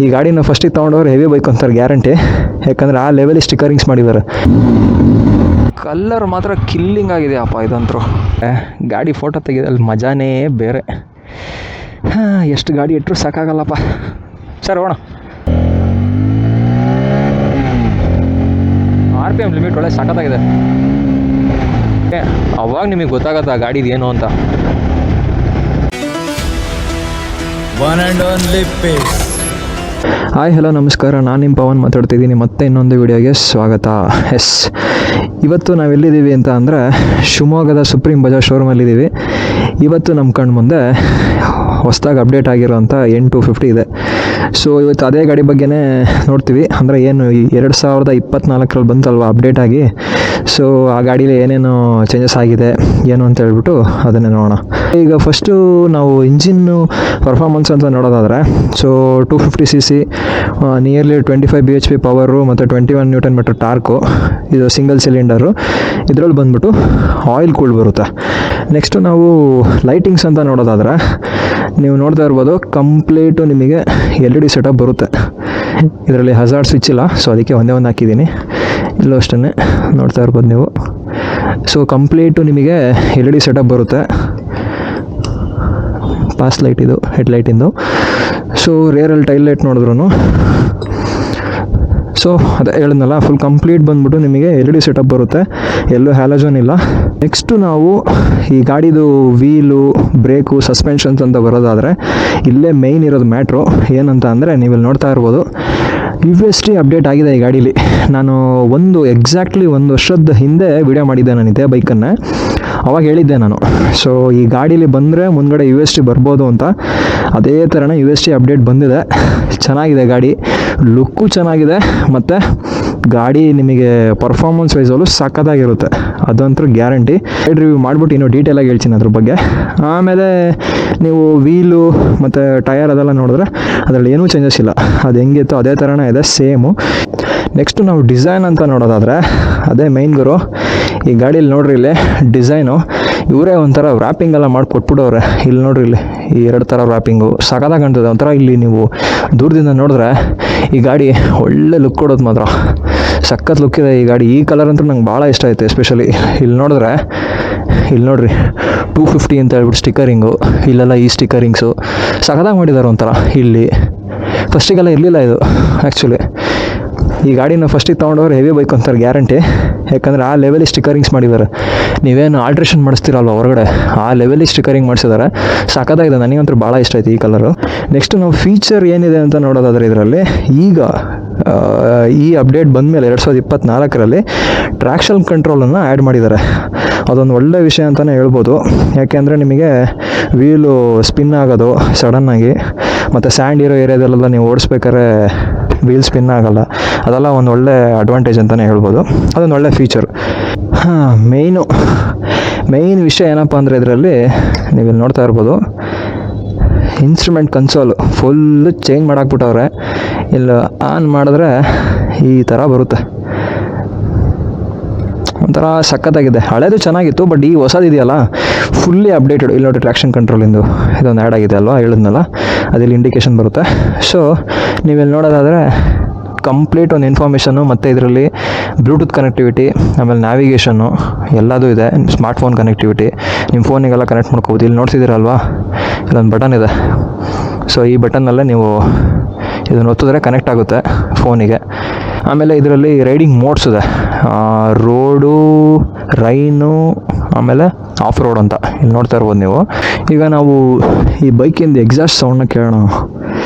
ಈ ಗಾಡಿನ ಫಸ್ಟಿಗೆ ತೊಗೊಂಡವ್ರು ಹೆವಿ ಬೈಕ್ ಅಂತಾರೆ ಗ್ಯಾರಂಟಿ, ಯಾಕಂದರೆ ಆ ಲೆವೆಲ್ ಸ್ಟಿಕರಿಂಗ್ಸ್ ಮಾಡಿದ್ದಾರೆ. ಕಲ್ಲರ್ ಮಾತ್ರ ಕಿಲ್ಲಿಂಗ್ ಆಗಿದೆ ಅಪ್ಪ ಇದಂತರೂ. ಗಾಡಿ ಫೋಟೋ ತೆಗೆದಲ್ಲಿ ಮಜಾನೇ ಬೇರೆ. ಎಷ್ಟು ಗಾಡಿ ಇಟ್ಟರು ಸಾಕಾಗಲ್ಲಪ್ಪ. ಸರ್ ಹೋಣ. RPM ಲಿಮಿಟ್ ಒಳ್ಳೆ ಸಖತ್ತಾಗಿದೆ. ಅವಾಗ ನಿಮಗೆ ಗೊತ್ತಾಗತ್ತ ಗಾಡಿದು ಏನು ಅಂತ. One and only pace. Hi hello ನಮಸ್ಕಾರ, ನಾನು ನಿಮ್ಮ ಪವನ್ ಮಾತಾಡ್ತಿದ್ದೀನಿ. ಮತ್ತೆ ಇನ್ನೊಂದು ವಿಡಿಯೋಗೆ ಸ್ವಾಗತ. ಇವತ್ತು ನಾವೆಲ್ಲಿದ್ದೀವಿ ಅಂತ ಅಂದರೆ ಶಿವಮೊಗ್ಗದ ಸುಪ್ರೀಂ ಬಜಾಜ್ ಶೋರೂಮಲ್ಲಿದ್ದೀವಿ. ಇವತ್ತು ನಮ್ಮ ಕಣ್ಣು ಮುಂದೆ ಹೊಸದಾಗಿ ಅಪ್ಡೇಟ್ ಆಗಿರೋಂಥ N250 ಇದೆ. ಸೊ ಇವತ್ತು ಅದೇ ಗಾಡಿ ಬಗ್ಗೆನೇ ನೋಡ್ತೀವಿ. ಅಂದರೆ ಏನು 2024ರಲ್ಲಿ ಬಂತಲ್ವ ಅಪ್ಡೇಟ್ ಆಗಿ. ಸೊ ಆ ಗಾಡೀಲಿ ಏನೇನು ಚೇಂಜಸ್ ಆಗಿದೆ ಏನು ಅಂತ ಹೇಳ್ಬಿಟ್ಟು ಅದನ್ನೇ ನೋಡೋಣ. ಈಗ ಫಸ್ಟು ನಾವು ಇಂಜಿನ್ನು ಪರ್ಫಾರ್ಮೆನ್ಸ್ ಅಂತ ನೋಡೋದಾದರೆ, so 250cc, nearly 25 bhp power ಮತ್ತು 21 Nm ಟಾರ್ಕು. ಇದು ಸಿಂಗಲ್ ಸಿಲಿಂಡರು. ಇದರಲ್ಲಿ ಬಂದ್ಬಿಟ್ಟು ಆಯಿಲ್ ಕೂಲ್ ಬರುತ್ತೆ. ನೆಕ್ಸ್ಟು ನಾವು ಲೈಟಿಂಗ್ಸ್ ಅಂತ ನೋಡೋದಾದರೆ, ನೀವು ನೋಡ್ತಾ ಇರ್ಬೋದು ಕಂಪ್ಲೀಟು ನಿಮಗೆ LED ಸೆಟಪ್ ಬರುತ್ತೆ. ಇದರಲ್ಲಿ ಹಜಾರ್ಡ್ ಸ್ವಿಚ್ ಇಲ್ಲ, ಸೊ ಅದಕ್ಕೆ ಒಂದೇ ಒಂದು ಹಾಕಿದ್ದೀನಿ. ಇಲ್ಲೂ ಅಷ್ಟೇ ನೋಡ್ತಾ ಇರ್ಬೋದು ನೀವು. ಸೊ ಕಂಪ್ಲೀಟು ನಿಮಗೆ LED ಸೆಟಪ್ ಬರುತ್ತೆ. ಪಾಸ್ ಲೈಟ್ ಇದು ಹೆಡ್ಲೈಟಿಂದು. ಸೊ ರೇರಲ್ಲಿ ಟೈಲ್ ಲೈಟ್ ನೋಡಿದ್ರು, ಸೊ ಅದೇ ಹೇಳಿದ್ನಲ್ಲ, ಫುಲ್ ಕಂಪ್ಲೀಟ್ ಬಂದ್ಬಿಟ್ಟು ನಿಮಗೆ LED ಸೆಟಪ್ ಬರುತ್ತೆ. ಎಲ್ಲೂ ಹ್ಯಾಲಜನ್ ಇಲ್ಲ. ನೆಕ್ಸ್ಟು ನಾವು ಈ ಗಾಡಿದು ವೀಲು, ಬ್ರೇಕು, ಸಸ್ಪೆನ್ಷನ್ಸ್ ಅಂತ ಬರೋದಾದರೆ, ಇಲ್ಲೇ ಮೇಯ್ನ್ ಇರೋದು ಮ್ಯಾಟ್ರು ಏನಂತ ಅಂದರೆ, ನೀವಿಲ್ಲಿ ನೋಡ್ತಾ ಇರ್ಬೋದು UST ಅಪ್ಡೇಟ್ ಆಗಿದೆ ಈ ಗಾಡೀಲಿ. ನಾನು ಎಕ್ಸಾಕ್ಟ್ಲಿ ಒಂದು ವರ್ಷದ ಹಿಂದೆ ವಿಡಿಯೋ ಮಾಡಿದ್ದೆ ನಾನು ಇದೇ ಬೈಕನ್ನು. ಅವಾಗ ಹೇಳಿದ್ದೆ ನಾನು, ಸೊ ಈ ಗಾಡೀಲಿ ಬಂದರೆ ಮುಂದ್ಗಡೆ UST ಬರ್ಬೋದು ಅಂತ. ಅದೇ ಥರನೇ UST ಅಪ್ಡೇಟ್ ಬಂದಿದೆ. ಚೆನ್ನಾಗಿದೆ ಗಾಡಿ, ಲುಕ್ಕು ಚೆನ್ನಾಗಿದೆ, ಮತ್ತು ಗಾಡಿ ನಿಮಗೆ ಪರ್ಫಾರ್ಮೆನ್ಸ್ ವೈಸಲ್ಲೂ ಸಖತ್ತಾಗಿರುತ್ತೆ, ಅದಂತೂ ಗ್ಯಾರಂಟಿ. ರಿವ್ಯೂ ಮಾಡಿಬಿಟ್ಟು ಇನ್ನೂ ಡೀಟೇಲಾಗಿ ಹೇಳ್ತೀನಿ ಅದ್ರ ಬಗ್ಗೆ. ಆಮೇಲೆ ನೀವು ವೀಲು ಮತ್ತು ಟಯರ್ ಅದೆಲ್ಲ ನೋಡಿದ್ರೆ ಅದರಲ್ಲಿ ಏನೂ ಚೇಂಜಸ್ ಇಲ್ಲ, ಅದು ಹೆಂಗಿತ್ತು ಅದೇ ಥರನೇ ಇದೆ, ಸೇಮು. ನೆಕ್ಸ್ಟು ನಾವು ಡಿಸೈನ್ ಅಂತ ನೋಡೋದಾದರೆ, ಅದೇ ಮೈನ್ ಗುರು. ಈ ಗಾಡೀಲಿ ನೋಡ್ರಿ, ಇಲ್ಲಿ ಡಿಸೈನು ಇವರೇ ಒಂಥರ ವ್ರ್ಯಾಪಿಂಗ್ ಎಲ್ಲ ಮಾಡಿ ಕೊಟ್ಬಿಡೋರೆ. ಇಲ್ಲಿ ನೋಡ್ರಿ, ಇಲ್ಲಿ ಈ 2 ಥರ ವ್ರ್ಯಾಪಿಂಗು ಸಖತ್ತಾಗಿ ಕಾಣ್ತದೆ. ಒಂಥರ ಇಲ್ಲಿ ನೀವು ದೂರದಿಂದ ನೋಡಿದ್ರೆ ಈ ಗಾಡಿ ಒಳ್ಳೆ ಲುಕ್ ಕೊಡೋದು ಮಾತ್ರ ಸಖತ್ ಲುಕ್ ಇದೆ ಈ ಗಾಡಿ. ಈ ಕಲರ್ ಅಂತೂ ನಂಗೆ ಭಾಳ ಇಷ್ಟ ಆಯಿತು. ಎಸ್ಪೆಷಲಿ ಇಲ್ಲಿ ನೋಡಿದ್ರೆ, ಇಲ್ಲಿ ನೋಡ್ರಿ 250 ಅಂತ ಹೇಳ್ಬಿಟ್ಟು ಸ್ಟಿಕರಿಂಗು, ಇಲ್ಲೆಲ್ಲ ಈ ಸ್ಟಿಕರಿಂಗ್ಸು ಸಖತ್ತಾಗಿ ಮಾಡಿದ್ದಾರೆ ಒಂಥರ. ಇಲ್ಲಿ ಫಸ್ಟಿಗೆಲ್ಲ ಇರಲಿಲ್ಲ ಇದು ಆ್ಯಕ್ಚುಲಿ. ಈ ಗಾಡಿನ ಫಸ್ಟಿಗೆ ತೊಗೊಂಡವ್ರು ಹೆವಿ ಬೈಕ್ ಅಂತಾರೆ ಗ್ಯಾರಂಟಿ, ಯಾಕಂದರೆ ಆ ಲೆವೆಲಿಗೆ ಸ್ಟಿಕರಿಂಗ್ಸ್ ಮಾಡಿದ್ದಾರೆ. ನೀವೇನು ಆಲ್ಟ್ರೇಷನ್ ಮಾಡಿಸ್ತೀರಲ್ವ ಹೊರಗಡೆ, ಆ ಲೆವೆಲಿಗೆ ಸ್ಟಿಕರಿಂಗ್ ಮಾಡಿಸಿದ್ದಾರೆ. ಸಖತ್ತಾಗಿದೆ, ನನಗಂತೂ ಭಾಳ ಇಷ್ಟ ಆಯಿತು ಈ ಕಲರು. ನೆಕ್ಸ್ಟು ನಾವು ಫೀಚರ್ ಏನಿದೆ ಅಂತ ನೋಡೋದಾದರೆ, ಇದರಲ್ಲಿ ಈಗ ಈ ಅಪ್ಡೇಟ್ ಬಂದಮೇಲೆ 2024ರಲ್ಲಿ ಟ್ರ್ಯಾಕ್ಷನ್ ಕಂಟ್ರೋಲನ್ನು ಆ್ಯಡ್ ಮಾಡಿದ್ದಾರೆ. ಅದೊಂದು ಒಳ್ಳೆ ವಿಷಯ ಅಂತಲೇ ಹೇಳ್ಬೋದು. ಯಾಕೆಂದರೆ ನಿಮಗೆ ವೀಲು ಸ್ಪಿನ್ ಆಗೋದು ಸಡನ್ನಾಗಿ, ಮತ್ತು ಸ್ಯಾಂಡ್ ಇರೋ ಏರಿಯಾದಲ್ಲೆಲ್ಲ ನೀವು ಓಡಿಸ್ಬೇಕಾದ್ರೆ ವೀಲ್ ಸ್ಪಿನ್ ಆಗೋಲ್ಲ, ಅದೆಲ್ಲ ಒಂದು ಒಳ್ಳೆ ಅಡ್ವಾಂಟೇಜ್ ಅಂತಲೇ ಹೇಳ್ಬೋದು. ಅದೊಂದು ಒಳ್ಳೆ ಫೀಚರ್. ಮೇಯ್ನ್ ವಿಷಯ ಏನಪ್ಪ ಅಂದರೆ, ಇದರಲ್ಲಿ ನೀವು ಇಲ್ಲಿ ನೋಡ್ತಾ ಇರ್ಬೋದು ಇನ್ಸ್ಟ್ರೂಮೆಂಟ್ ಕನ್ಸೋಲು ಫುಲ್ಲು ಚೇಂಜ್ ಮಾಡಾಕ್ಬಿಟ್ಟವ್ರೆ. ಇಲ್ಲ ಆನ್ ಮಾಡಿದ್ರೆ ಈ ಥರ ಬರುತ್ತೆ, ಒಂಥರ ಸಖತ್ತಾಗಿದೆ. ಹಳೇದು ಚೆನ್ನಾಗಿತ್ತು, ಬಟ್ ಈ ಹೊಸದಿದೆಯಲ್ಲ ಫುಲ್ಲಿ ಅಪ್ಡೇಟೆಡ್. ಇಲ್ಲಿ ನೋಡಿ ಟ್ರ್ಯಾಕ್ಷನ್ ಕಂಟ್ರೋಲಿಂದು ಇದೊಂದು ಆ್ಯಡ್ ಆಗಿದೆ ಅಲ್ವಾ, ಹೇಳಿದ್ನಲ್ಲ, ಅದಿಲ್ಲಿ ಇಂಡಿಕೇಷನ್ ಬರುತ್ತೆ. ಸೊ ನೀವಿಲ್ಲಿ ನೋಡೋದಾದರೆ ಕಂಪ್ಲೀಟ್ ಒಂದು ಇನ್ಫಾರ್ಮೇಷನ್ನು, ಮತ್ತು ಇದರಲ್ಲಿ ಬ್ಲೂಟೂತ್ ಕನೆಕ್ಟಿವಿಟಿ, ಆಮೇಲೆ ನ್ಯಾವಿಗೇಷನ್ನು ಎಲ್ಲದೂ ಇದೆ. ಸ್ಮಾರ್ಟ್ಫೋನ್ ಕನೆಕ್ಟಿವಿಟಿ, ನಿಮ್ಮ ಫೋನಿಗೆಲ್ಲ ಕನೆಕ್ಟ್ ಮಾಡ್ಕೋಬೋದು. ಇಲ್ಲಿ ನೋಡ್ತಿದ್ದೀರಲ್ವಾ, ಇಲ್ಲೊಂದು ಬಟನ್ ಇದೆ. ಸೊ ಈ ಬಟನ್ನಲ್ಲೇ ನೀವು ಇದನ್ನು ಒತ್ತಿದ್ರೆ ಕನೆಕ್ಟ್ ಆಗುತ್ತೆ ಫೋನಿಗೆ. ಆಮೇಲೆ ಇದರಲ್ಲಿ ರೈಡಿಂಗ್ ಮೋಡ್ಸ್ ಇದೆ, ರೋಡು, ರೈನು, ಆಮೇಲೆ ಆಫ್ ರೋಡ್ ಅಂತ. ಇಲ್ಲಿ ನೋಡ್ತಾ ಇರ್ಬೋದು ನೀವು. ಈಗ ನಾವು ಈ ಬೈಕಿಂದ ಎಕ್ಸಾಸ್ಟ್ ಸೌಂಡನ್ನ ಕೇಳೋಣ.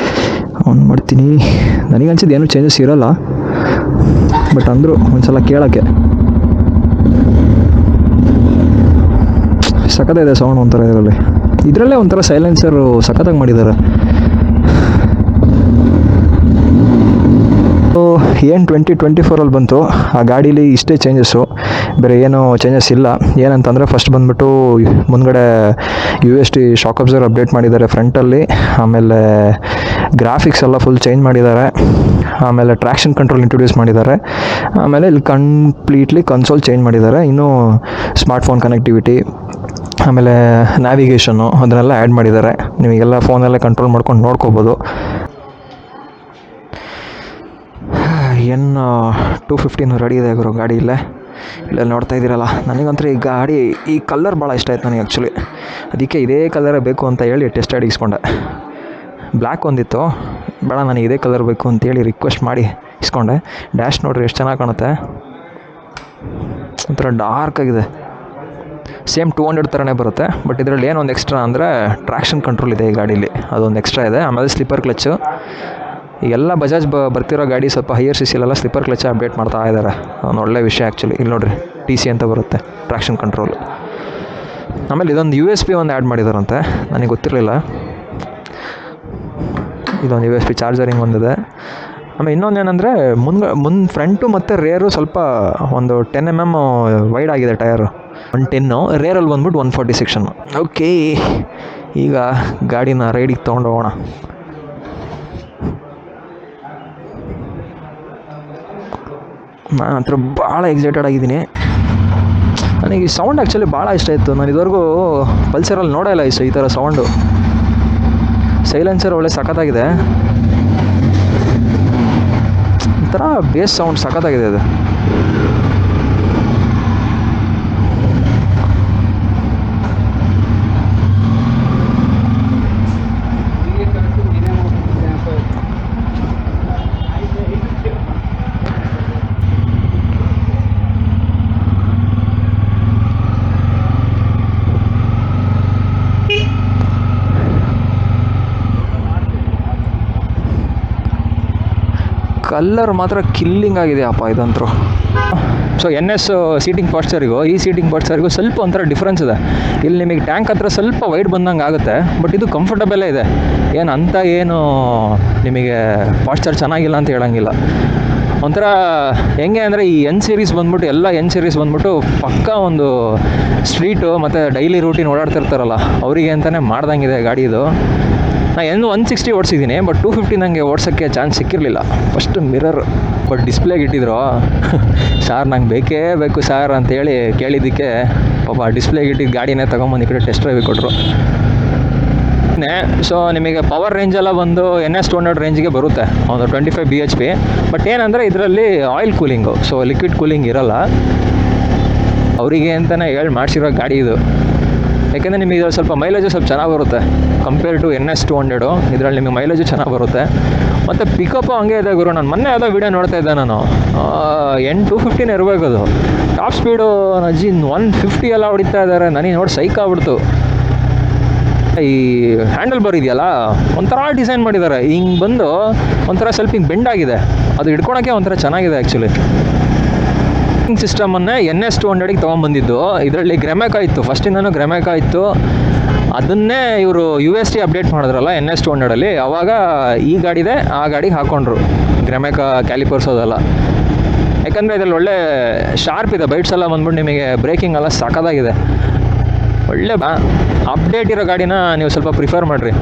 ಆನ್ ಮಾಡ್ತೀನಿ. ನನಗನ್ಸಿದ್ದು ಏನೂ ಚೇಂಜಸ್ ಇರೋಲ್ಲ, ಬಟ್ ಅಂದರೂ ಒಂದು ಸಲ ಕೇಳೋಕ್ಕೆ ಸಖತ್ತಾಗಿದೆ ಸೌಂಡ್ ಒಂಥರ. ಇದರಲ್ಲೇ ಒಂಥರ ಸೈಲೆನ್ಸರು ಸಖತ್ತಾಗಿ ಮಾಡಿದ್ದಾರೆ. ಏನು 2024ಅಲ್ಲಿ ಬಂತು ಆ ಗಾಡೀಲಿ ಇಷ್ಟೇ ಚೇಂಜಸ್ಸು, ಬೇರೆ ಏನೂ ಚೇಂಜಸ್ ಇಲ್ಲ. ಏನಂತಂದರೆ, ಫಸ್ಟ್ ಬಂದುಬಿಟ್ಟು ಮುಂದ್ಗಡೆ UST ಶಾಕ್ ಅಬ್ಸರ್ವರ್ ಅಪ್ಡೇಟ್ ಮಾಡಿದ್ದಾರೆ ಫ್ರಂಟಲ್ಲಿ. ಆಮೇಲೆ ಗ್ರಾಫಿಕ್ಸ್ ಎಲ್ಲ ಫುಲ್ ಚೇಂಜ್ ಮಾಡಿದ್ದಾರೆ. ಆಮೇಲೆ ಟ್ರ್ಯಾಕ್ಷನ್ ಕಂಟ್ರೋಲ್ ಇಂಟ್ರೊಡ್ಯೂಸ್ ಮಾಡಿದ್ದಾರೆ. ಆಮೇಲೆ ಇಲ್ಲಿ ಕಂಪ್ಲೀಟ್ಲಿ ಕನ್ಸೋಲ್ ಚೇಂಜ್ ಮಾಡಿದ್ದಾರೆ. ಇನ್ನೂ ಸ್ಮಾರ್ಟ್ಫೋನ್ ಕನೆಕ್ಟಿವಿಟಿ, ಆಮೇಲೆ ನ್ಯಾವಿಗೇಷನ್ನು ಅದನ್ನೆಲ್ಲ ಆ್ಯಡ್ ಮಾಡಿದ್ದಾರೆ. ನಿಮಗೆಲ್ಲ ಫೋನಲ್ಲೇ ಕಂಟ್ರೋಲ್ ಮಾಡ್ಕೊಂಡು ನೋಡ್ಕೋಬೋದು. N215 ರೆಡಿ ಇದೆ ಗುರು ಗಾಡಿ ಇಲ್ಲೇ ನೋಡ್ತಾ ಇದ್ದೀರಲ್ಲ. ನನಗಂತೂ ಈ ಕಲರ್ ಭಾಳ ಇಷ್ಟ ಆಯ್ತು ನನಗೆ ಆ್ಯಕ್ಚುಲಿ. ಅದಕ್ಕೆ ಇದೇ ಕಲರೇ ಬೇಕು ಅಂತ ಹೇಳಿ ಟೆಸ್ಟ್ ರೈಡ್ ಇಸ್ಕೊಂಡೆ. ಬ್ಲ್ಯಾಕ್ ಒಂದಿತ್ತು, ಬೇಡ ನನಗೆ ಇದೇ ಕಲರ್ ಬೇಕು ಅಂತೇಳಿ ರಿಕ್ವೆಸ್ಟ್ ಮಾಡಿ ಇಸ್ಕೊಂಡೆ. ಡ್ಯಾಶ್ ನೋಡ್ರಿ ಎಷ್ಟು ಚೆನ್ನಾಗಿ ಕಾಣುತ್ತೆ, ಒಂಥರ ಡಾರ್ಕ್ ಆಗಿದೆ. ಸೇಮ್ 200 ಥರನೇ ಬರುತ್ತೆ. ಬಟ್ ಇದರಲ್ಲಿ ಏನೊಂದು ಎಕ್ಸ್ಟ್ರಾ ಅಂದರೆ ಟ್ರ್ಯಾಕ್ಷನ್ ಕಂಟ್ರೋಲ್ ಇದೆ ಈ ಗಾಡೀಲಿ, ಅದೊಂದು ಎಕ್ಸ್ಟ್ರಾ ಇದೆ. ಆಮೇಲೆ ಸ್ಲಿಪ್ಪರ್ ಕ್ಲಚ್ಚು. ಎಲ್ಲ ಬಜಾಜ್ ಬರ್ತಿರೋ ಗಾಡಿ ಸ್ವಲ್ಪ ಹೈಯರ್ ಸಿಸಿಲೆಲ್ಲ ಸ್ಲಿಪ್ಪರ್ ಕ್ಲಚ್ ಅಪ್ಡೇಟ್ ಮಾಡ್ತಾ ಇದ್ದಾರೆ. ಒಂದು ಒಳ್ಳೆ ವಿಷಯ ಆ್ಯಕ್ಚುಲಿ. ಇಲ್ಲಿ ನೋಡಿರಿ TC ಅಂತ ಬರುತ್ತೆ, ಟ್ರ್ಯಾಕ್ಷನ್ ಕಂಟ್ರೋಲ್. ಆಮೇಲೆ ಇದೊಂದು USB ಒಂದು ಆ್ಯಡ್ ಮಾಡಿದಾರಂತೆ, ನನಗೆ ಗೊತ್ತಿರಲಿಲ್ಲ. ಇದೊಂದು USB ಚಾರ್ಜರಿಂಗ್ ಒಂದಿದೆ. ಆಮೇಲೆ ಇನ್ನೊಂದೇನೆಂದರೆ ಮುಂದೆ ಫ್ರಂಟು ಮತ್ತು ರೇರು ಸ್ವಲ್ಪ ಒಂದು 10 mm ವೈಡ್ ಆಗಿದೆ ಟಯರು. 110, ರೇರಲ್ಲಿ ಬಂದ್ಬಿಟ್ಟು 140 ಸೆಕ್ಷನ್ನು. ಓಕೆ, ಈಗ ಗಾಡಿನ ರೈಡಿಗೆ ತೊಗೊಂಡು ಹೋಗೋಣ. ನಾನು ಹತ್ರ ಭಾಳ ಎಕ್ಸೈಟೆಡ್ ಆಗಿದ್ದೀನಿ. ನನಗೆ ಈ ಸೌಂಡ್ ಆ್ಯಕ್ಚುಲಿ ಭಾಳ ಇಷ್ಟ ಇತ್ತು. ನಾನು ಇದುವರೆಗೂ ಪಲ್ಸರಲ್ಲಿ ನೋಡೇ ಇಲ್ಲ ಈ ಥರ ಸೌಂಡು. ಸೈಲೆನ್ಸರ್ ಒಳ್ಳೆ ಸಖತ್ತಾಗಿದೆ, ಒಂಥರ ಬೇಸ್ ಸೌಂಡ್ ಸಖತ್ತಾಗಿದೆ ಅದು. ಕಲ್ಲರ್ ಮಾತ್ರ ಕಿಲ್ಲಿಂಗ್ ಆಗಿದೆ ಅಪ್ಪ ಇದಂತರೂ. ಸೊ NS ಸೀಟಿಂಗ್ ಪಾಸ್ಚರಿಗೂ ಈ ಸೀಟಿಂಗ್ ಪಾಸ್ಚರಿಗೂ ಸ್ವಲ್ಪ ಒಂಥರ ಡಿಫ್ರೆನ್ಸ್ ಇದೆ. ಇಲ್ಲಿ ನಿಮಗೆ ಟ್ಯಾಂಕ್ ಹತ್ರ ಸ್ವಲ್ಪ ವೈಡ್ ಬಂದಂಗೆ ಆಗುತ್ತೆ, ಬಟ್ ಇದು ಕಂಫರ್ಟಬಲೇ ಇದೆ. ಏನು ನಿಮಗೆ ಪಾಸ್ಚರ್ ಚೆನ್ನಾಗಿಲ್ಲ ಅಂತ ಹೇಳೋಂಗಿಲ್ಲ. ಒಂಥರ ಹೆಂಗೆ ಅಂದರೆ ಈ N ಸೀರೀಸ್ ಬಂದ್ಬಿಟ್ಟು ಎಲ್ಲ N ಸೀರೀಸ್ ಬಂದ್ಬಿಟ್ಟು ಪಕ್ಕಾ ಒಂದು ಸ್ಟ್ರೀಟು ಮತ್ತು ಡೈಲಿ ರೂಟೀನ್ ಓಡಾಡ್ತಿರ್ತಾರಲ್ಲ ಅವರಿಗೆ ಅಂತಲೇ ಮಾಡ್ದಂಗಿದೆ ಗಾಡಿ ಇದು. ನಾನು 160 ಓಡಿಸಿದ್ದೀನಿ, ಬಟ್ 250 ನನಗೆ ಓಡ್ಸೋಕ್ಕೆ ಚಾನ್ಸ್ ಸಿಕ್ಕಿರಲಿಲ್ಲ. ಫಸ್ಟ್ ಮಿರರ್ ಬಟ್ ಡಿಸ್ಪ್ಲೇಗೆ ಇಟ್ಟಿದ್ರು. ಸಾರ್ ನಂಗೆ ಬೇಕೇ ಬೇಕು ಸಾರ್ ಅಂತೇಳಿ ಕೇಳಿದ್ದಕ್ಕೆ ಪಾಪ ಡಿಸ್ಪ್ಲೇಗೆ ಇಟ್ಟಿದ್ದು ಗಾಡಿನೇ ತೊಗೊಂಬಂದು ಈ ಕಡೆ ಟೆಸ್ಟ್ ಡ್ರೈವಿಗೆ ಕೊಟ್ಟರು. ಸೊ ನಿಮಗೆ ಪವರ್ ರೇಂಜೆಲ್ಲ ಬಂದು NS 200 ರೇಂಜಿಗೆ ಬರುತ್ತೆ, ಒಂದು 25 bhp. ಬಟ್ ಏನಂದರೆ ಇದರಲ್ಲಿ oil cooling, so liquid cooling ಇರೋಲ್ಲ. ಅವರಿಗೆ ಅಂತಲೇ ಹೇಳಿ ಮಾಡಿಸಿರೋ ಗಾಡಿ ಇದು. ಯಾಕೆಂದರೆ ನಿಮಗೆ ಇದರಲ್ಲಿ ಸ್ವಲ್ಪ ಮೈಲೇಜು ಸ್ವಲ್ಪ ಚೆನ್ನಾಗಿ ಬರುತ್ತೆ ಕಂಪೇರ್ ಟು NS 200. ಇದರಲ್ಲಿ ನಿಮಗೆ ಮೈಲೇಜು ಚೆನ್ನಾಗಿ ಬರುತ್ತೆ, ಮತ್ತು ಪಿಕಪ್ಪು ಹಂಗೆ ಇದೆ ಗುರು. ನಾನು ಮೊನ್ನೆ ಯಾವುದೋ ವೀಡಿಯೋ ನೋಡ್ತಾ ಇದ್ದೆ ನಾನು, N215 ಇರಬೇಕು ಅದು. ಟಾಪ್ ಸ್ಪೀಡು ಅಜ್ಜಿ 150 ಎಲ್ಲ ಹೊಡಿತಾ ಇದ್ದಾರೆ. ನನಗೆ ನೋಡಿ ಸೈಕ್ ಆಗ್ಬಿಡ್ತು. ಈ ಹ್ಯಾಂಡಲ್ ಬಾರ್ ಇದೆಯಲ್ಲ ಒಂಥರ ಡಿಸೈನ್ ಮಾಡಿದ್ದಾರೆ, ಹಿಂಗೆ ಬಂದು ಒಂಥರ ಸ್ವಲ್ಪ ಹಿಂಗೆ ಬೆಂಡ್ ಆಗಿದೆ. ಅದು ಹಿಡ್ಕೊಳಕ್ಕೆ ಒಂಥರ ಚೆನ್ನಾಗಿದೆ ಆ್ಯಕ್ಚುಲಿ. ಸಿಸ್ಟಮನ್ನೇ NS 200ಗೆ ತೊಗೊಂಬಂದಿದ್ದು. ಇದರಲ್ಲಿ ಗ್ರೆಮೆಕಾ ಇತ್ತು, ಫಸ್ಟಿಂದನೂ ಗ್ರೆಮೆಕಾ ಇತ್ತು. ಅದನ್ನೇ ಇವರು UST ಅಪ್ಡೇಟ್ ಮಾಡಿದ್ರಲ್ಲ NS 200ಅಲ್ಲಿ, ಆವಾಗ ಈ ಗಾಡಿದೆ ಆ ಗಾಡಿಗೆ ಹಾಕ್ಕೊಂಡ್ರು ಗ್ರೆಮೆಕಾ ಕ್ಯಾಲಿಪರ್ಸ್ ಅದೆಲ್ಲ. ಯಾಕಂದರೆ ಇದರಲ್ಲಿ ಒಳ್ಳೆ ಶಾರ್ಪ್ ಇದೆ, ಬೈಟ್ಸ್ ಎಲ್ಲ ಬಂದ್ಬಿಟ್ಟು ನಿಮಗೆ ಬ್ರೇಕಿಂಗ್ ಎಲ್ಲ ಸಖತ್ತಾಗಿದೆ. ಒಳ್ಳೆ ಅಪ್ಡೇಟ್ ಇರೋ ಗಾಡಿನ ನೀವು ಸ್ವಲ್ಪ ಪ್ರಿಫರ್ ಮಾಡಿರಿ.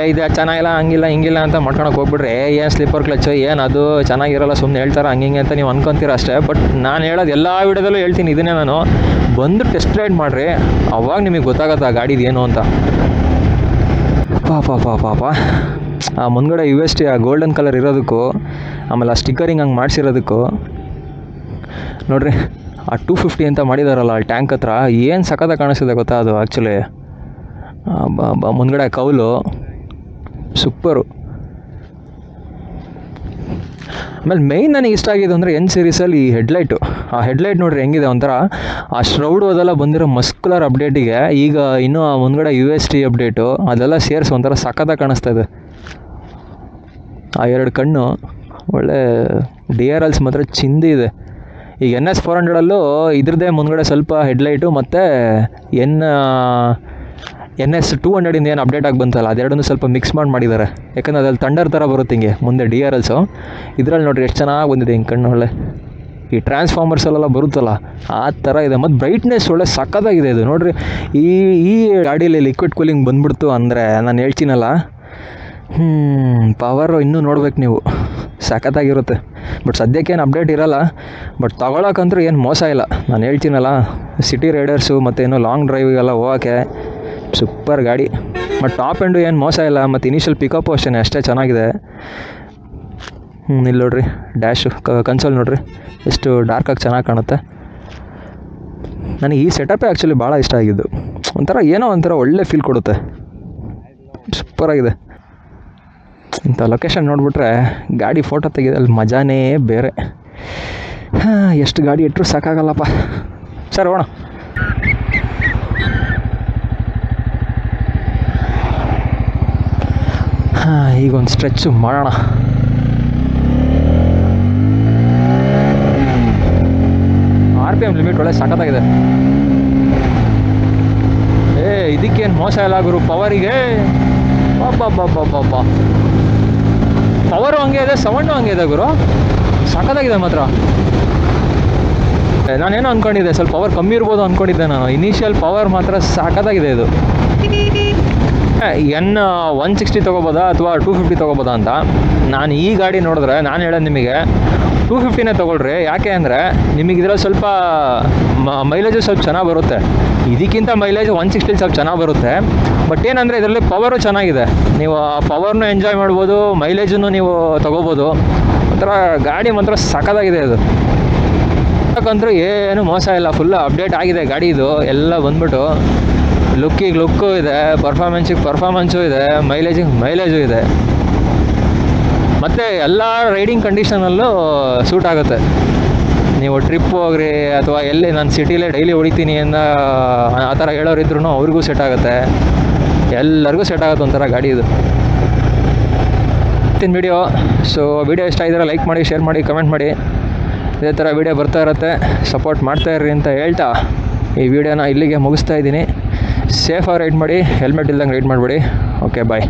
ಇದು ಚೆನ್ನಾಗಿಲ್ಲ ಹಂಗಿಲ್ಲ ಹಿಂಗಿಲ್ಲ ಅಂತ ಮಾಡ್ಕೊಳಕ್ಕೆ ಹೋಗ್ಬಿಟ್ರೆ ಏನು ಸ್ಲಿಪ್ಪರ್ ಕ್ಲಚ್ಚು ಏನು ಅದು ಚೆನ್ನಾಗಿರಲ್ಲ, ಸುಮ್ಮನೆ ಹೇಳ್ತಾರೆ ಹಂಗೆ ಅಂತ ನೀವು ಅನ್ಕೊತೀರ ಅಷ್ಟೇ. ಬಟ್ ನಾನು ಹೇಳೋದು ಎಲ್ಲ ವಿಡಿಯೋದಲ್ಲೂ ಹೇಳ್ತೀನಿ ಇದನ್ನೇ, ನಾನು ಬಂದು ಟೆಸ್ಟ್ ರೈಡ್ ಮಾಡಿರಿ, ಅವಾಗ ನಿಮಗೆ ಗೊತ್ತಾಗತ್ತೆ ಆ ಗಾಡಿದು ಏನು ಅಂತ. ಪಾಪ ಆ ಮುಂದ್ಗಡೆ UST ಆ ಗೋಲ್ಡನ್ ಕಲರ್ ಇರೋದಕ್ಕೂ ಆಮೇಲೆ ಆ ಸ್ಟಿಕ್ಕರಿಂಗ್ ಹಂಗೆ ಮಾಡಿಸಿರೋದಕ್ಕೂ ನೋಡಿರಿ, ಆ 250 ಅಂತ ಮಾಡಿದಾರಲ್ಲ ಅಲ್ಲಿ ಟ್ಯಾಂಕ್ ಹತ್ರ ಏನು ಸಖತ್ತಾಗಿ ಕಾಣಿಸ್ತಿದೆ ಗೊತ್ತಾ ಅದು. ಆ್ಯಕ್ಚುಲಿ ಮುಂದ್ಗಡೆ ಕೌಲು ಸೂಪರು. ಆಮೇಲೆ ಮೇಯ್ನ್ ನನಗೆ ಇಷ್ಟ ಆಗಿದೆ ಅಂದರೆ N ಸೀರೀಸಲ್ಲಿ ಈ ಹೆಡ್ಲೈಟು. ಆ ಹೆಡ್ಲೈಟ್ ನೋಡಿರಿ ಹೆಂಗಿದೆ, ಒಂಥರ ಆ ಶ್ರೌಡು ಅದೆಲ್ಲ ಬಂದಿರೋ ಮಸ್ಕುಲರ್ ಅಪ್ಡೇಟಿಗೆ ಈಗ ಇನ್ನೂ ಆ ಮುಂದ್ಗಡೆ UST ಅಪ್ಡೇಟು ಅದೆಲ್ಲ ಸೇರಿಸಿ ಒಂಥರ ಸಖತ್ತಾಗಿ ಕಾಣಿಸ್ತಾ ಇದೆ. ಆ ಎರಡು ಕಣ್ಣು ಒಳ್ಳೆ DRLs ಮಾತ್ರ ಚಿಂದಿ ಇದೆ. ಈಗ NS 400ಅಲ್ಲೂ ಇದ್ರದ್ದೇ ಮುಂದ್ಗಡೆ ಸ್ವಲ್ಪ ಹೆಡ್ಲೈಟು ಮತ್ತು NS 200 ಏನು ಅಪ್ಡೇಟ್ ಆಗಿ ಬಂತಲ್ಲ ಅದೆರಡನ್ನೂ ಸ್ವಲ್ಪ ಮಿಕ್ಸ್ ಮಾಡಿದ್ದಾರೆ. ಯಾಕಂದರೆ ಅದ್ರಲ್ಲಿ ಥಂಡರ್ ಥರ ಬರುತ್ತೆ ಹಿಂಗೆ ಮುಂದೆ DRLಸು. ಇದರಲ್ಲಿ ನೋಡಿರಿ ಎಷ್ಟು ಚೆನ್ನಾಗಿ ಬಂದಿದೆ ಹಿಂಗೆ ಕಣ್ಣು, ಒಳ್ಳೆ ಈ ಟ್ರಾನ್ಸ್ಫಾರ್ಮರ್ಸಲ್ಲೆಲ್ಲ ಬರುತ್ತಲ್ಲ ಆ ಥರ ಇದೆ. ಮತ್ತು ಬ್ರೈಟ್ನೆಸ್ ಒಳ್ಳೆ ಸಖತ್ತಾಗಿದೆ ಇದು ನೋಡಿರಿ. ಈ ಗಾಡೀಲಿ ಲಿಕ್ವಿಡ್ ಕೂಲಿಂಗ್ ಬಂದ್ಬಿಡ್ತು ಅಂದರೆ ನಾನು ಹೇಳ್ತೀನಲ್ಲ, ಪವರು ಇನ್ನೂ ನೋಡ್ಬೇಕು ನೀವು, ಸಖತ್ತಾಗಿರುತ್ತೆ. ಬಟ್ ಸದ್ಯಕ್ಕೇನು ಅಪ್ಡೇಟ್ ಇರೋಲ್ಲ, ಬಟ್ ತೊಗೊಳಕ್ಕಂತೂ ಏನು ಮೋಸ ಇಲ್ಲ. ನಾನು ಹೇಳ್ತೀನಲ್ಲ, ಸಿಟಿ ರೈಡರ್ಸು ಮತ್ತು ಏನೋ ಲಾಂಗ್ ಡ್ರೈವಿಗೆಲ್ಲ ಹೋಗೋಕ್ಕೆ ಸೂಪರ್ ಗಾಡಿ. ಬಟ್ ಟಾಪ್ ಎಂಡು ಏನು ಮೋಸ ಇಲ್ಲ, ಮತ್ತು ಇನಿಷಿಯಲ್ ಪಿಕಪ್ಪು ಅಷ್ಟೇ ಚೆನ್ನಾಗಿದೆ. ಇಲ್ಲಿ ನೋಡ್ರಿ ಡ್ಯಾಶು ಕನ್ಸೋಲ್ ನೋಡ್ರಿ ಎಷ್ಟು ಡಾರ್ಕಾಗಿ ಚೆನ್ನಾಗಿ ಕಾಣುತ್ತೆ. ನನಗೆ ಈ ಸೆಟಪ್ಪೇ ಆ್ಯಕ್ಚುಲಿ ಭಾಳ ಇಷ್ಟ ಆಗಿದ್ದು. ಒಂಥರ ಏನೋ ಒಂಥರ ಒಳ್ಳೆ ಫೀಲ್ ಕೊಡುತ್ತೆ, ಸೂಪರಾಗಿದೆ. ಇಂಥ ಲೊಕೇಶನ್ ನೋಡಿಬಿಟ್ರೆ ಗಾಡಿ ಫೋಟೋ ತೆಗೆದಲ್ಲಿ ಮಜಾನೇ ಬೇರೆ. ಎಷ್ಟು ಗಾಡಿ ಇಟ್ಟರು ಸಾಕಾಗಲ್ಲಪ್ಪ. ಸರ್ ಹೋಣ. ಈಗ ಒಂದು ಸ್ಟ್ರೆಚ್ಚು ಮಾಡೋಣ. RPM ಲಿಮಿಟ್ ಒಳ್ಳೆ ಸಖತ್ತಾಗಿದೆ. ಇದಕ್ಕೇನು ಮೋಸ ಇಲ್ಲ ಗುರು ಪವರಿಗೆ. ಬಾಬಾ ಪವರು ಹಂಗೆ ಇದೆ, ಸೌಂಡು ಹಂಗೆ ಇದೆ ಗುರು, ಸಖತ್ತಾಗಿದೆ ಮಾತ್ರ. ನಾನೇನೋ ಅಂದ್ಕೊಂಡಿದ್ದೆ ಸ್ವಲ್ಪ ಪವರ್ ಕಮ್ಮಿ ಇರ್ಬೋದು ಅಂದ್ಕೊಂಡಿದ್ದೆ ನಾನು. ಇನಿಷಿಯಲ್ ಪವರ್ ಮಾತ್ರ ಸಖತ್ತಾಗಿದೆ ಇದು. N160 ತೊಗೋಬೋದಾ ಅಥವಾ 250 ತೊಗೋಬೋದಾ ಅಂತ. ನಾನು ಈ ಗಾಡಿ ನೋಡಿದ್ರೆ ನಾನು ಹೇಳೋದು ನಿಮಗೆ 250ನೇ ತೊಗೊಳ್ರಿ. ಯಾಕೆ ಅಂದರೆ ನಿಮಗೆ ಇದರಲ್ಲಿ ಸ್ವಲ್ಪ ಮೈಲೇಜು ಸ್ವಲ್ಪ ಚೆನ್ನಾಗಿ ಬರುತ್ತೆ. ಇದಕ್ಕಿಂತ ಮೈಲೇಜ್ 160 ಸ್ವಲ್ಪ ಚೆನ್ನಾಗಿ ಬರುತ್ತೆ. ಬಟ್ ಏನಂದರೆ ಇದರಲ್ಲಿ ಪವರು ಚೆನ್ನಾಗಿದೆ, ನೀವು ಆ ಪವರ್ನು ಎಂಜಾಯ್ ಮಾಡ್ಬೋದು, ಮೈಲೇಜನ್ನು ನೀವು ತೊಗೋಬೋದು. ಒಂಥರ ಗಾಡಿ ಮಾತ್ರ ಸಖತ್ತಾಗಿದೆ ಇದು. ಯಾಕಂದ್ರೆ ಏನು ಮೋಸ ಇಲ್ಲ, ಫುಲ್ ಅಪ್ಡೇಟ್ ಆಗಿದೆ ಗಾಡಿ ಇದು ಎಲ್ಲ ಬಂದ್ಬಿಟ್ಟು. ಲುಕ್ಕಿಗೆ ಲುಕ್ಕು ಇದೆ, ಪರ್ಫಾರ್ಮೆನ್ಸಿಗೆ ಪರ್ಫಾರ್ಮೆನ್ಸು ಇದೆ, ಮೈಲೇಜಿಗೆ ಮೈಲೇಜು ಇದೆ. ಮತ್ತು ಎಲ್ಲ ರೈಡಿಂಗ್ ಕಂಡೀಷನಲ್ಲೂ ಸೂಟ್ ಆಗುತ್ತೆ. ನೀವು ಟ್ರಿಪ್ ಹೋಗ್ರಿ ಅಥವಾ ಎಲ್ಲಿ ನಾನು ಸಿಟಿಲೇ ಡೈಲಿ ಹೊಡಿತೀನಿ ಆ ಥರ ಹೇಳೋರಿದ್ರು ಅವ್ರಿಗೂ ಸೆಟ್ ಆಗುತ್ತೆ, ಎಲ್ಲರಿಗೂ ಸೆಟ್ ಆಗುತ್ತೆ ಒಂಥರ ಗಾಡಿ ಇದು. ಇವತ್ತಿನ ವಿಡಿಯೋ. ಸೊ ವಿಡಿಯೋ ಇಷ್ಟ ಆಗಿದ್ರೆ ಲೈಕ್ ಮಾಡಿ, ಶೇರ್ ಮಾಡಿ, ಕಮೆಂಟ್ ಮಾಡಿ. ಇದೇ ಥರ ವಿಡಿಯೋ ಬರ್ತಾ ಇರುತ್ತೆ, ಸಪೋರ್ಟ್ ಮಾಡ್ತಾಯಿರ್ರಿ ಅಂತ ಹೇಳ್ತಾ ಈ ವಿಡಿಯೋನ ಇಲ್ಲಿಗೆ ಮುಗಿಸ್ತಾ ಇದ್ದೀನಿ. ಸೇಫಾಗಿ ರೈಡ್ ಮಾಡಿ, ಹೆಲ್ಮೆಟ್ ಇಲ್ದಂಗೆ ರೈಡ್ ಮಾಡಿಬಿಡಿ. ಓಕೆ ಬಾಯ್.